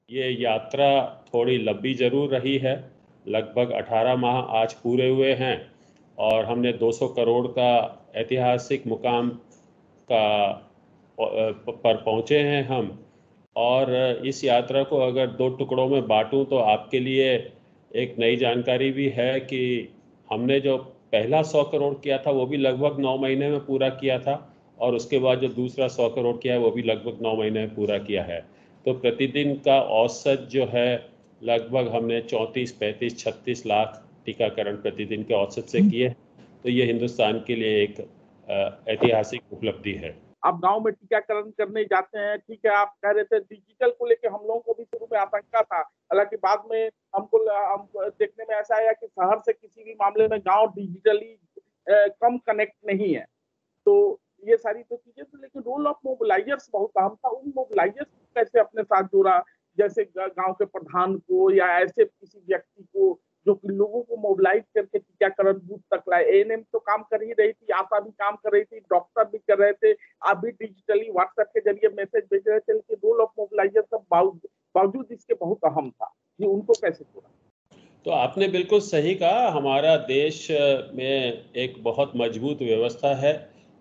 ये यात्रा थोड़ी लंबी ज़रूर रही है। लगभग 18 माह आज पूरे हुए हैं और हमने 200 करोड़ का ऐतिहासिक मुकाम का पर पहुँचे हैं हम। और इस यात्रा को अगर 2 टुकड़ों में बाँटूँ तो आपके लिए एक नई जानकारी भी है कि हमने जो पहला 100 करोड़ किया था वो भी लगभग 9 महीने में पूरा किया था, और उसके बाद जो दूसरा 100 करोड़ किया है वो भी लगभग 9 महीने में पूरा किया है। तो प्रतिदिन का औसत जो है लगभग हमने 34, 35, 36 लाख टीकाकरण प्रतिदिन के औसत से किए। तो ये हिंदुस्तान के लिए एक ऐतिहासिक उपलब्धि है। आप गांव में टीकाकरण करने जाते हैं, ठीक है, आप कह रहे थे डिजिटल को लेके हम लोगों को भी शुरू में आशंका था, हालांकि बाद में हम देखने में ऐसा आया कि शहर से किसी भी मामले में गांव डिजिटली कम कनेक्ट नहीं है। तो ये सारी तो चीजें थी, लेकिन रोल ऑफ मोबिलाइजर्स बहुत अहम था। उन मोबिलाइजर्स को कैसे अपने साथ जोड़ा, जैसे गांव के प्रधान को या ऐसे किसी व्यक्ति को जो कि लोगों को मोबिलाइज करके टीकाकरण बूथ तक लाए। एएनएम तो काम कर ही रही थी, आशा भी काम कर रही थी, डॉक्टर भी कर रहे थे, आप भी डिजिटली व्हाट्सएप के जरिए मैसेज भेज रहे थे, लेकिन रोल ऑफ मोबिलाइजर सब बावजूद इसके बहुत अहम था। ये उनको कैसे जोड़ा? तो आपने बिल्कुल सही कहा, हमारा देश में एक बहुत मजबूत व्यवस्था है,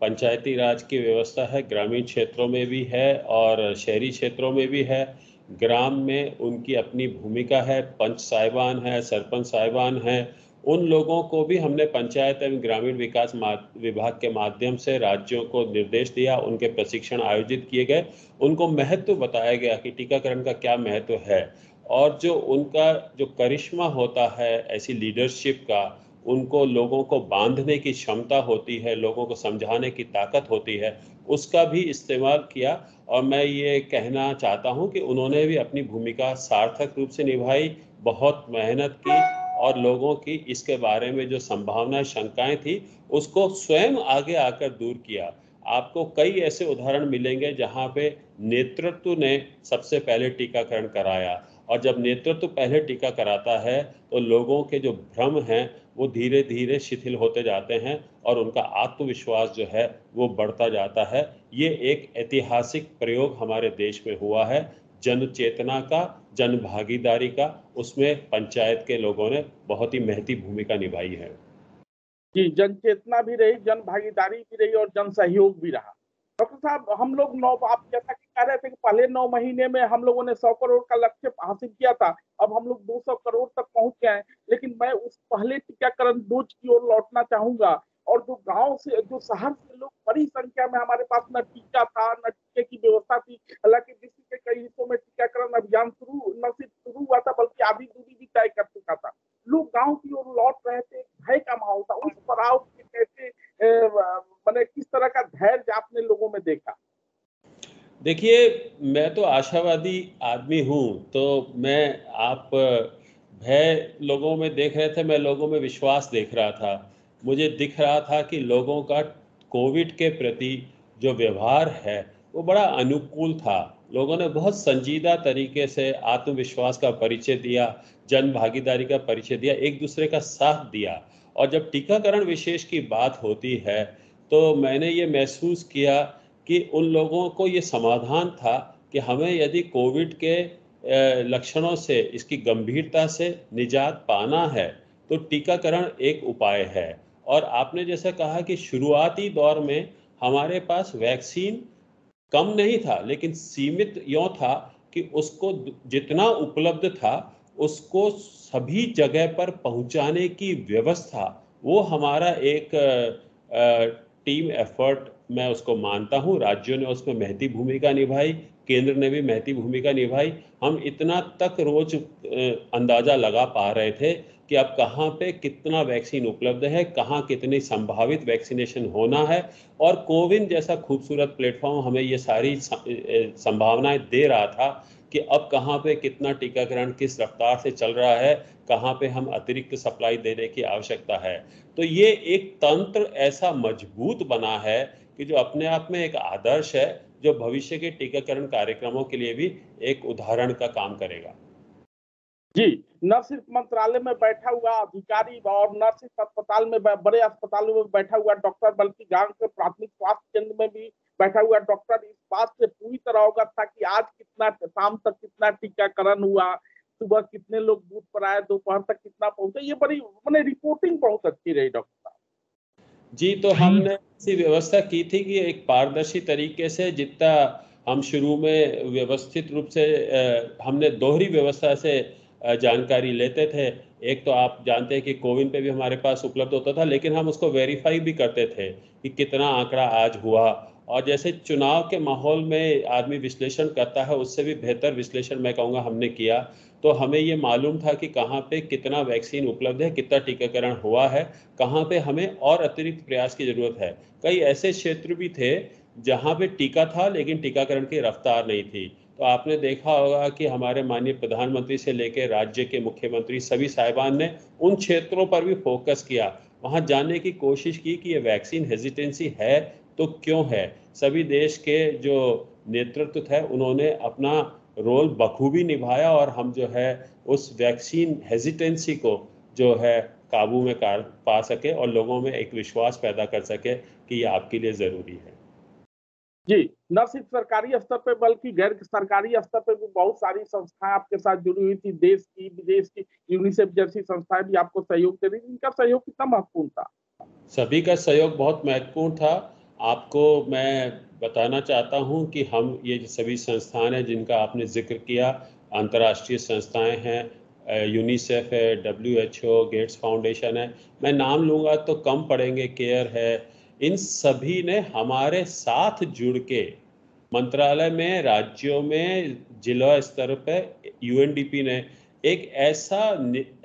पंचायती राज की व्यवस्था है, ग्रामीण क्षेत्रों में भी है और शहरी क्षेत्रों में भी है। ग्राम में उनकी अपनी भूमिका है, पंच साहिबान है, सरपंच साहिबान हैं, उन लोगों को भी हमने पंचायत एवं ग्रामीण विकास विभाग के माध्यम से राज्यों को निर्देश दिया, उनके प्रशिक्षण आयोजित किए गए, उनको महत्व बताया गया कि टीकाकरण का क्या महत्व है। और जो उनका जो करिश्मा होता है ऐसी लीडरशिप का, उनको लोगों को बांधने की क्षमता होती है, लोगों को समझाने की ताकत होती है, उसका भी इस्तेमाल किया। और मैं ये कहना चाहता हूँ कि उन्होंने भी अपनी भूमिका सार्थक रूप से निभाई, बहुत मेहनत की और लोगों की इसके बारे में जो संभावनाएं, शंकाएं थी, उसको स्वयं आगे आकर दूर किया। आपको कई ऐसे उदाहरण मिलेंगे जहां पे नेतृत्व ने सबसे पहले टीकाकरण कराया, और जब नेतृत्व पहले टीका कराता है तो लोगों के जो भ्रम हैं वो धीरे धीरे शिथिल होते जाते हैं और उनका आत्मविश्वास जो है वो बढ़ता जाता है। ये एक ऐतिहासिक प्रयोग हमारे देश में हुआ है, जन चेतना का, जन भागीदारी का। उसमें पंचायत के लोगों ने बहुत ही महती भूमिका निभाई है। जी, जन चेतना भी रही, जन भागीदारी भी रही और जन सहयोग भी रहा। डॉक्टर साहब, हम लोग नौ आप जैसा कि कह रहे थे कि पहले 9 महीने में हम लोगों ने 100 करोड़ का लक्ष्य हासिल किया था, अब हम लोग 200 करोड़ तक पहुंच गए हैं। लेकिन मैं उस पहले टीकाकरण डोज की ओर लौटना चाहूंगा, और जो गांव से, जो शहर से लोग बड़ी संख्या में, हमारे पास न टीका था न टीके की व्यवस्था थी, हालांकि विश्व के कई हिस्सों में टीकाकरण अभियान शुरू न सिर्फ शुरू हुआ था बल्कि आधी दूरी भी तय कर चुका था। लोग गांव की ओर लौट रहे थे, भय का माहौल था। उस पड़ाव के कैसे मैंने किस तरह का धैर्य आपने लोगों में देखा? देखिए, मैं तो आशावादी आदमी हूँ, तो मैं आप भय लोगों में देख रहे थे, मैं लोगों में विश्वास देख रहा था। मुझे दिख रहा था कि लोगों का कोविड के प्रति जो व्यवहार है, वो बड़ा अनुकूल था। लोगों ने बहुत संजीदा तरीके से आत्मविश्वास का परिचय दिया, जन भागीदारी का परिचय दिया, एक दूसरे का साथ दिया। और जब टीकाकरण विशेष की बात होती है, तो मैंने ये महसूस किया कि उन लोगों को ये समाधान था कि हमें यदि कोविड के लक्षणों से, इसकी गंभीरता से निजात पाना है, तो टीकाकरण एक उपाय है। और आपने जैसे कहा कि शुरुआती दौर में हमारे पास वैक्सीन कम नहीं था, लेकिन सीमित यों था कि उसको जितना उपलब्ध था उसको सभी जगह पर पहुंचाने की व्यवस्था, वो हमारा एक टीम एफर्ट मैं उसको मानता हूँ। राज्यों ने उसमें महती भूमिका निभाई, केंद्र ने भी महती भूमिका निभाई। हम इतना तक रोज अंदाजा लगा पा रहे थे कि अब कहाँ पे कितना वैक्सीन उपलब्ध है, कहाँ कितनी संभावित वैक्सीनेशन होना है। और कोविन जैसा खूबसूरत प्लेटफॉर्म हमें ये सारी संभावनाएं दे रहा था कि अब कहाँ पे कितना टीकाकरण किस रफ्तार से चल रहा है, कहाँ पे हम अतिरिक्त सप्लाई देने की आवश्यकता है। तो ये एक तंत्र ऐसा मजबूत बना है कि जो अपने आप में एक आदर्श है, जो भविष्य के टीकाकरण कार्यक्रमों के लिए भी एक उदाहरण का काम करेगा। जी, न सिर्फ मंत्रालय में बैठा हुआ अधिकारी और न सिर्फ अस्पताल में बड़े अस्पतालों में बैठा हुआ डॉक्टर, बल्कि गांव के प्राथमिक स्वास्थ्य केंद्र में भी बैठा हुआ डॉक्टर इस बात से पूरी तरह अवगत था कि आज कितना, शाम तक कितना टीकाकरण हुआ, सुबह कितने लोग बूथ पर आए, दोपहर तक कितना पहुंचे। ये बड़ी मैंने रिपोर्टिंग बहुत अच्छी रही डॉक्टर साहब। जी, तो हमने ऐसी व्यवस्था की थी कि एक पारदर्शी तरीके से जितना हम शुरू में व्यवस्थित रूप से हमने दोहरी व्यवस्था से जानकारी लेते थे। एक तो आप जानते हैं कि कोविन पे भी हमारे पास उपलब्ध होता था, लेकिन हम उसको वेरीफाई भी करते थे कि कितना आंकड़ा आज हुआ। और जैसे चुनाव के माहौल में आदमी विश्लेषण करता है, उससे भी बेहतर विश्लेषण मैं कहूँगा हमने किया। तो हमें ये मालूम था कि कहाँ पे कितना वैक्सीन उपलब्ध है, कितना टीकाकरण हुआ है, कहाँ पे हमें और अतिरिक्त प्रयास की ज़रूरत है। कई ऐसे क्षेत्र भी थे जहाँ पे टीका था लेकिन टीकाकरण की रफ्तार नहीं थी। तो आपने देखा होगा कि हमारे माननीय प्रधानमंत्री से लेकर राज्य के मुख्यमंत्री सभी साहिबान ने उन क्षेत्रों पर भी फोकस किया, वहाँ जानने की कोशिश की कि ये वैक्सीन हेजिटेंसी है तो क्यों है। सभी देश के जो नेतृत्व थे उन्होंने अपना रोल बखूबी निभाया और हम जो है उस वैक्सीन हेजिटेंसी को जो है काबू में पा सके और लोगों में एक विश्वास पैदा कर सके कि ये आपके लिए ज़रूरी है। जी, न सिर्फ सरकारी स्तर पे बल्कि गैर सरकारी स्तर पे भी बहुत सारी संस्थाएँ आपके साथ जुड़ी हुई थी, देश की, विदेश की, यूनिसेफ जैसी संस्थाएँ भी आपको सहयोग दे रही थी। इनका सहयोग कितना महत्वपूर्ण था? सभी का सहयोग बहुत महत्वपूर्ण था। आपको मैं बताना चाहता हूँ कि हम ये जो सभी संस्थान हैं जिनका आपने ज़िक्र किया, अंतर्राष्ट्रीय संस्थाएँ हैं, यूनिसेफ है, डब्ल्यूएचओ, गेट्स फाउंडेशन है, मैं नाम लूँगा तो कम पड़ेंगे, केयर है, इन सभी ने हमारे साथ जुड़ के मंत्रालय में, राज्यों में, जिला स्तर पे यूएनडीपी ने एक ऐसा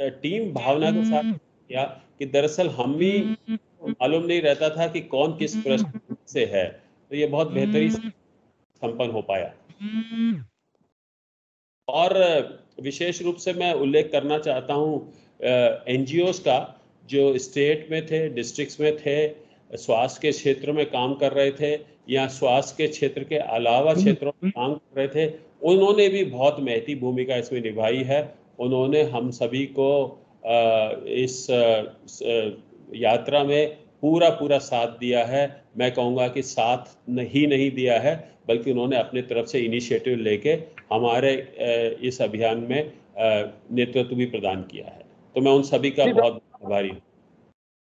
टीम भावना के साथ किया कि दरअसल हम भी मालूम नहीं रहता था कि कौन किस प्रश्न से है। तो ये बहुत बेहतरीन संपन्न हो पाया। और विशेष रूप से मैं उल्लेख करना चाहता हूँ एनजीओज़ का, जो स्टेट में थे, डिस्ट्रिक्ट्स में थे, स्वास्थ्य के क्षेत्र में काम कर रहे थे या स्वास्थ्य के क्षेत्र के अलावा क्षेत्रों में काम कर रहे थे, उन्होंने भी बहुत महती भूमिका इसमें निभाई है। उन्होंने हम सभी को इस यात्रा में पूरा साथ दिया है। मैं कहूँगा कि साथ नहीं दिया है, बल्कि उन्होंने अपने तरफ से इनिशिएटिव लेके हमारे इस अभियान में नेतृत्व भी प्रदान किया है। तो मैं उन सभी का जी, बहुत आभारी हूँ।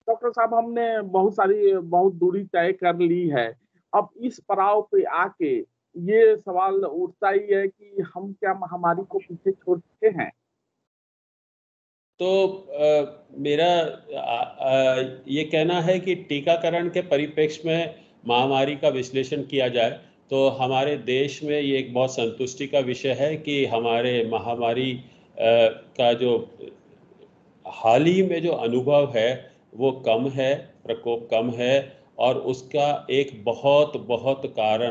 डॉक्टर साहब हमने बहुत दूरी तय कर ली है। अब इस पड़ाव पे आके ये सवाल उठता ही है कि हम क्या महामारी को पीछे छोड़ चुके हैं? तो मेरा ये कहना है कि टीकाकरण के परिप्रेक्ष्य में महामारी का विश्लेषण किया जाए, तो हमारे देश में ये एक बहुत संतुष्टि का विषय है कि हमारे महामारी का जो हाल ही में जो अनुभव है, वो कम है, प्रकोप कम है और उसका एक बहुत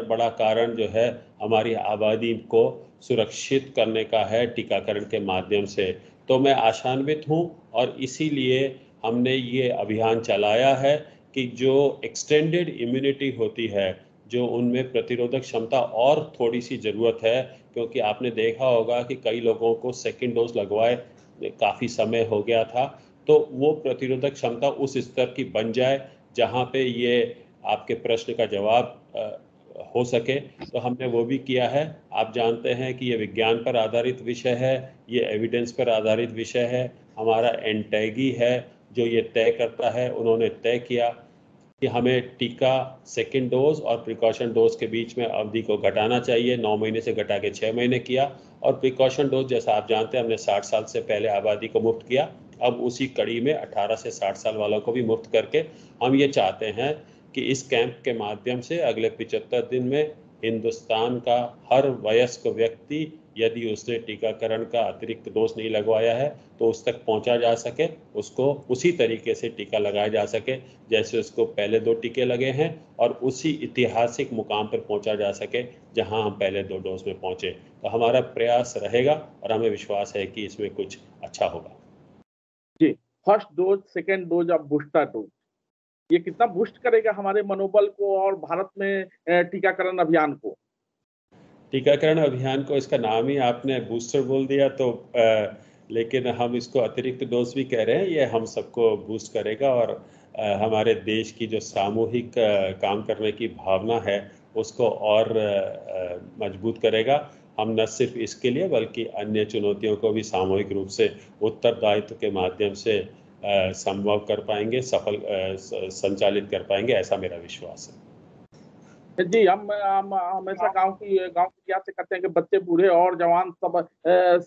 बड़ा कारण जो है, हमारी आबादी को सुरक्षित करने का है टीकाकरण के माध्यम से। तो मैं आशान्वित हूँ और इसीलिए हमने ये अभियान चलाया है कि जो एक्सटेंडेड इम्यूनिटी होती है, जो उनमें प्रतिरोधक क्षमता और थोड़ी-सी ज़रूरत है, क्योंकि आपने देखा होगा कि कई लोगों को सेकंड डोज़ लगवाए काफ़ी समय हो गया था, तो वो प्रतिरोधक क्षमता उस स्तर की बन जाए, जहाँ पे ये आपके प्रश्न का जवाब हो सके, तो हमने वो भी किया है। आप जानते हैं कि ये विज्ञान पर आधारित विषय है, ये एविडेंस पर आधारित विषय है। हमारा एनटैगी है, जो ये तय करता है, उन्होंने तय किया कि हमें टीका सेकंड डोज़ और प्रिकॉशन डोज़ के बीच में अवधि को घटाना चाहिए, 9 महीने से घटा के 6 महीने किया और प्रिकॉशन डोज़ जैसा आप जानते हैं हमने 60 साल से पहले आबादी को मुफ्त किया। अब उसी कड़ी में 18 से 60 साल वालों को भी मुफ्त करके हम ये चाहते हैं कि इस कैंप के माध्यम से अगले 75 दिन में हिंदुस्तान का हर वयस्क व्यक्ति, यदि उसने टीकाकरण का अतिरिक्त डोज नहीं लगवाया है, तो उस तक पहुंचा जा सके, उसको उसी तरीके से टीका लगाया जा सके जैसे उसको पहले 2 टीके लगे हैं और उसी ऐतिहासिक मुकाम पर पहुंचा जा सके जहां हम पहले 2 डोज में पहुंचे। तो हमारा प्रयास रहेगा और हमें विश्वास है कि इसमें कुछ अच्छा होगा। जी, फर्स्ट डोज़, सेकंड डोज़ अब बूस्टर डोज़। ये कितना बूस्ट करेगा हमारे मनोबल को और भारत में टीकाकरण अभियान को? टीकाकरण अभियान को इसका नाम ही आपने बूस्टर बोल दिया तो लेकिन हम इसको अतिरिक्त डोज भी कह रहे हैं, ये हम सबको बूस्ट करेगा और हमारे देश की जो सामूहिक काम करने की भावना है, उसको और मजबूत करेगा। हम न सिर्फ इसके लिए बल्कि अन्य चुनौतियों को भी सामूहिक रूप से उत्तरदायित्व के माध्यम से संभव कर पाएंगे, सफल संचालित कर पाएंगे, ऐसा मेरा विश्वास है। जी, हम हमेशा गाँव की याद से करते हैं कि बच्चे, बूढ़े और जवान सब हैं,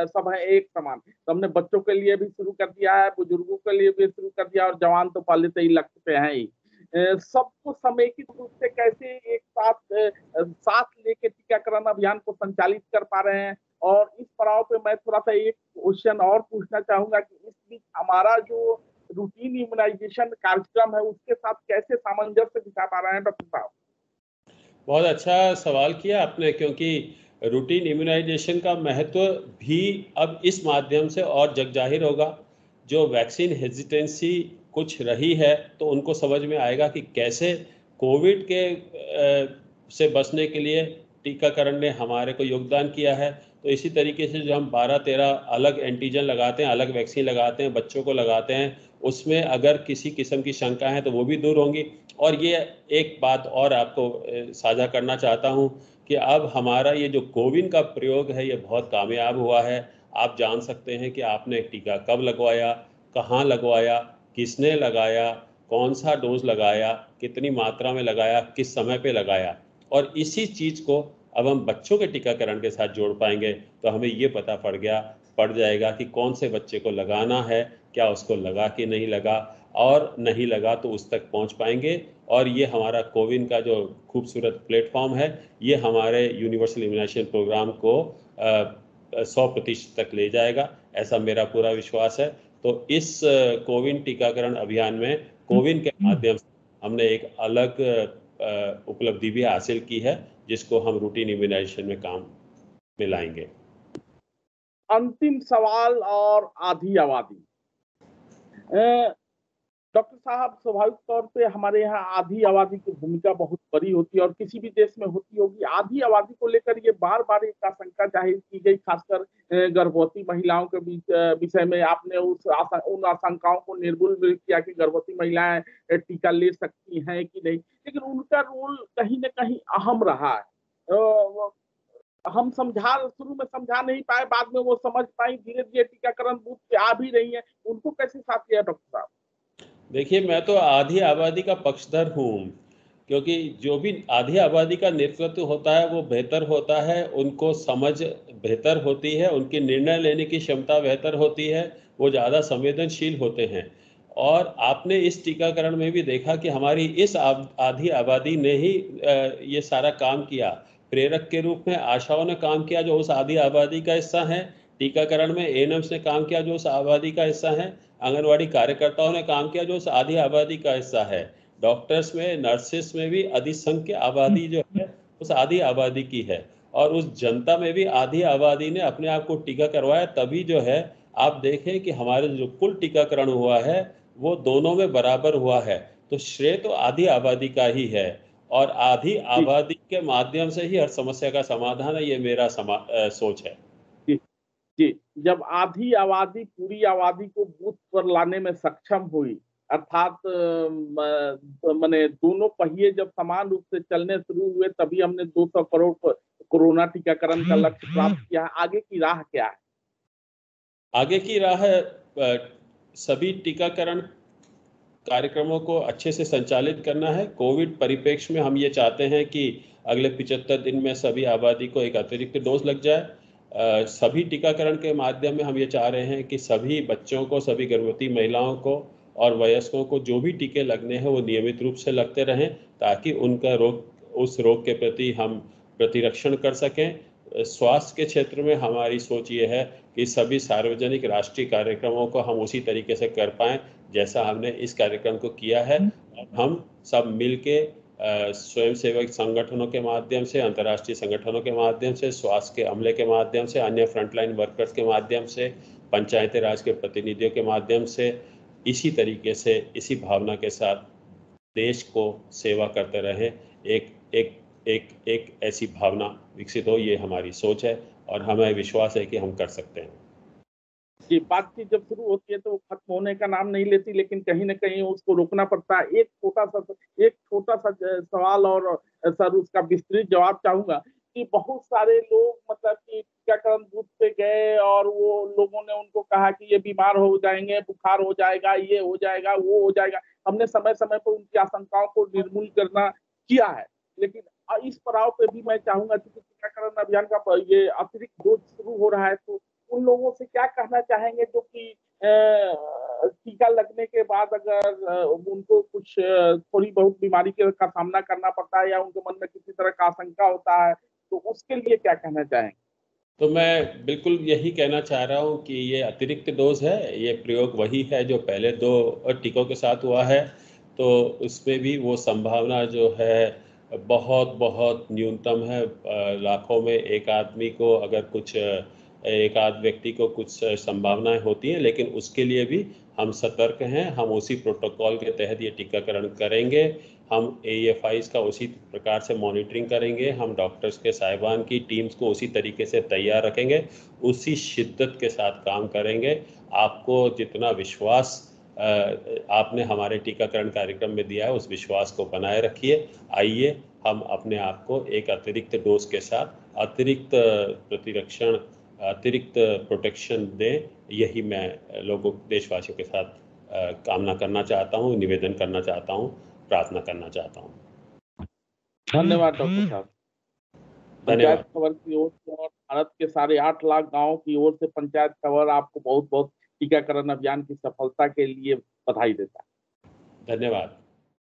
सब हैं एक समान। तो हमने बच्चों के लिए भी शुरू कर दिया है, बुजुर्गों के लिए भी शुरू कर दिया और जवान तो पहले से ही लक्ष्य पे हैं ही। सबको समेकित रूप से कैसे एक साथ लेके टीकाकरण अभियान को संचालित कर पा रहे हैं। और इस पड़ाव पे मैं थोड़ा-सा एक क्वेश्चन और पूछना चाहूँगा कि इस बीच हमारा जो रूटीन इम्यूनाइज़ेशन कार्यक्रम है, उसके साथ कैसे सामंजस्य बिठा पा रहे हैं डॉक्टर साहब? बहुत अच्छा सवाल किया आपने, क्योंकि रूटीन इम्यूनाइजेशन का महत्व भी अब इस माध्यम से और जगजाहिर होगा। जो वैक्सीन हेजिटेंसी कुछ रही है, तो उनको समझ में आएगा कि कैसे कोविड के से बचने के लिए टीकाकरण ने हमारे को योगदान किया है। तो इसी तरीके से जो हम 12-13 अलग एंटीजन लगाते हैं, अलग वैक्सीन लगाते हैं, बच्चों को लगाते हैं, उसमें अगर किसी किस्म की शंका है तो वो भी दूर होंगी। और ये एक बात और आपको साझा करना चाहता हूँ कि अब हमारा ये जो कोविन का प्रयोग है, ये बहुत कामयाब हुआ है। आप जान सकते हैं कि आपने टीका कब लगवाया, कहाँ लगवाया, किसने लगाया, कौन-सा डोज़ लगाया, कितनी मात्रा में लगाया, किस समय पे लगाया। और इसी चीज़ को अब हम बच्चों के टीकाकरण के साथ जोड़ पाएँगे, तो हमें ये पता पड़ जाएगा कि कौन से बच्चे को लगाना है, क्या उसको लगा कि नहीं लगा, और नहीं लगा तो उस तक पहुँच पाएँगे। और ये हमारा कोविन का जो खूबसूरत प्लेटफ़ॉर्म है, ये हमारे यूनिवर्सल इम्यूनाइज़ेशन प्रोग्राम को 100% तक ले जाएगा, ऐसा मेरा पूरा विश्वास है। तो इस कोविन टीकाकरण अभियान में कोविन के माध्यम से हमने एक अलग उपलब्धि भी हासिल की है, जिसको हम रूटीन इम्यूनाइज़ेशन में काम में लाएँगे। अंतिम सवाल और आधी आबादी। अ, डॉक्टर साहब, स्वाभाविक तौर पे हमारे यहाँ आधी आबादी की भूमिका बहुत बड़ी होती है और किसी भी देश में होती होगी। आधी आबादी को लेकर ये बार-बार एक आशंका जाहिर की गई, खासकर गर्भवती महिलाओं के विषय में आपने उन आशंकाओं को निर्मूल भी किया कि गर्भवती महिलाएँ टीका ले सकती हैं कि नहीं। लेकिन उनका रोल कहीं न कहीं अहम रहा है। वो हम शुरू में समझा नहीं पाए, बाद में वो समझ पाई, धीरे-धीरे टीकाकरण बूथ पे आ भी रही हैं। उनको कैसे साथ लिया डॉक्टर साहब? देखिए, मैं तो आधी आबादी का पक्षधर हूँ, क्योंकि जो भी आधी आबादी का नेतृत्व होता है, वो बेहतर होता है, उनको समझ बेहतर होती है, उनकी निर्णय लेने की क्षमता बेहतर होती है, वो ज़्यादा संवेदनशील होते हैं। और आपने इस टीकाकरण में भी देखा कि हमारी इस आधी आबादी ने ही ये सारा काम किया। प्रेरक के रूप में आशाओं ने काम किया, जो उस आधी आबादी का हिस्सा हैं। टीकाकरण में एएनएम्स ने काम किया, जो उस आबादी का हिस्सा हैं। आंगनवाड़ी कार्यकर्ताओं ने काम किया, जो उस आधी आबादी का हिस्सा है। डॉक्टर्स में, नर्सेस में भी अधिसंख्य आबादी जो है, उस आधी आबादी की है। और उस जनता में भी आधी आबादी ने अपने आप को टीका करवाया, तभी जो है आप देखें कि हमारे जो कुल टीकाकरण हुआ है, वो दोनों में बराबर हुआ है। तो श्रेय तो आधी आबादी का ही है, और आधी जी, आबादी के माध्यम से ही हर समस्या का समाधान है, ये मेरा सोच है। जी, जी। जब आधी आबादी पूरी आबादी को बूथ पर लाने में सक्षम हुई, अर्थात मने दोनों पहिए जब समान रूप से चलने शुरू हुए, तभी हमने 200 करोड़ कोरोना टीकाकरण का लक्ष्य प्राप्त किया है। आगे की राह क्या है? आगे की राह सभी टीकाकरण कार्यक्रमों को अच्छे से संचालित करना है। कोविड परिप्रेक्ष्य में हम ये चाहते हैं कि अगले 75 दिन में सभी आबादी को एक अतिरिक्त डोज़ लग जाए। सभी टीकाकरण के माध्यम में हम ये चाह रहे हैं कि सभी बच्चों को, सभी गर्भवती महिलाओं को और वयस्कों को जो भी टीके लगने हैं, वो नियमित रूप से लगते रहें, ताकि उस रोग के प्रति हम प्रतिरक्षण कर सकें। स्वास्थ्य के क्षेत्र में हमारी सोच ये है कि सभी सार्वजनिक राष्ट्रीय कार्यक्रमों को हम उसी तरीके से कर पाएँ, जैसा हमने इस कार्यक्रम को किया है। और हम सब मिलके स्वयंसेवक संगठनों के माध्यम से, अंतर्राष्ट्रीय संगठनों के माध्यम से, स्वास्थ्य के अमले के माध्यम से, अन्य फ्रंटलाइन वर्कर्स के माध्यम से, पंचायती राज के प्रतिनिधियों के माध्यम से, इसी तरीके से, इसी भावना के साथ देश को सेवा करते रहें। एक एक एक एक ऐसी भावना विकसित हो, ये हमारी सोच है, और हमें विश्वास है कि हम कर सकते हैं। जी, बातचीत जब शुरू होती है तो वो खत्म होने का नाम नहीं लेती, लेकिन कहीं न कहीं उसको रोकना पड़ता है। एक छोटा-सा सवाल और सर उसका विस्तृत जवाब चाहूँगा कि बहुत सारे लोग मतलब कि टीकाकरण बूथ पे गए और वो लोगों ने उनको कहा कि ये बीमार हो जाएँगे, बुखार हो जाएगा, ये हो जाएगा, वो हो जाएगा। हमने समय-समय पर उनकी आशंकाओं को निर्मूल करना किया है। लेकिन इस पड़ाव पे भी मैं चाहूँगा चूँकि टीकाकरण अभियान का ये अतिरिक्त डोज़ शुरू हो रहा है, तो उन लोगों से क्या कहना चाहेंगे जो कि टीका लगने के बाद अगर उनको कुछ थोड़ी बहुत बीमारी के का सामना करना पड़ता है या उनके मन में किसी तरह का आशंका होता है, तो उसके लिए क्या कहना चाहेंगे? तो मैं बिल्कुल यही कहना चाह रहा हूँ कि ये अतिरिक्त डोज़ है, ये प्रयोग वही है जो पहले 2 टीकों के साथ हुआ है, तो उसमें भी वो संभावना जो है बहुत-बहुत न्यूनतम है। लाखों में एक आदमी को अगर कुछ एक आध व्यक्ति को कुछ संभावनाएँ होती हैं, लेकिन उसके लिए भी हम सतर्क हैं, हम उसी प्रोटोकॉल के तहत ये टीकाकरण करेंगे। हम एएफआईज़ का उसी प्रकार से मॉनिटरिंग करेंगे, हम डॉक्टर्स के साहिबान की टीम्स को उसी तरीके से तैयार रखेंगे, उसी शिद्दत के साथ काम करेंगे। आपको जितना विश्वास आपने हमारे टीकाकरण कार्यक्रम में दिया है, उस विश्वास को बनाए रखिए। आइए, हम अपने आप को एक अतिरिक्त डोज़ के साथ अतिरिक्त प्रतिरक्षण, अतिरिक्त प्रोटेक्शन दें, यही मैं लोगों देशवासियों के साथ कामना करना चाहता हूँ, निवेदन करना चाहता हूँ, प्रार्थना करना चाहता हूँ। धन्यवाद डॉक्टर साहब। पंचायत धन्यवाद। खबर की ओर से और भारत के साढ़े 8 लाख गाँव की ओर से पंचायत खबर आपको बहुत-बहुत टीकाकरण अभियान की सफलता के लिए बधाई देता है। धन्यवाद।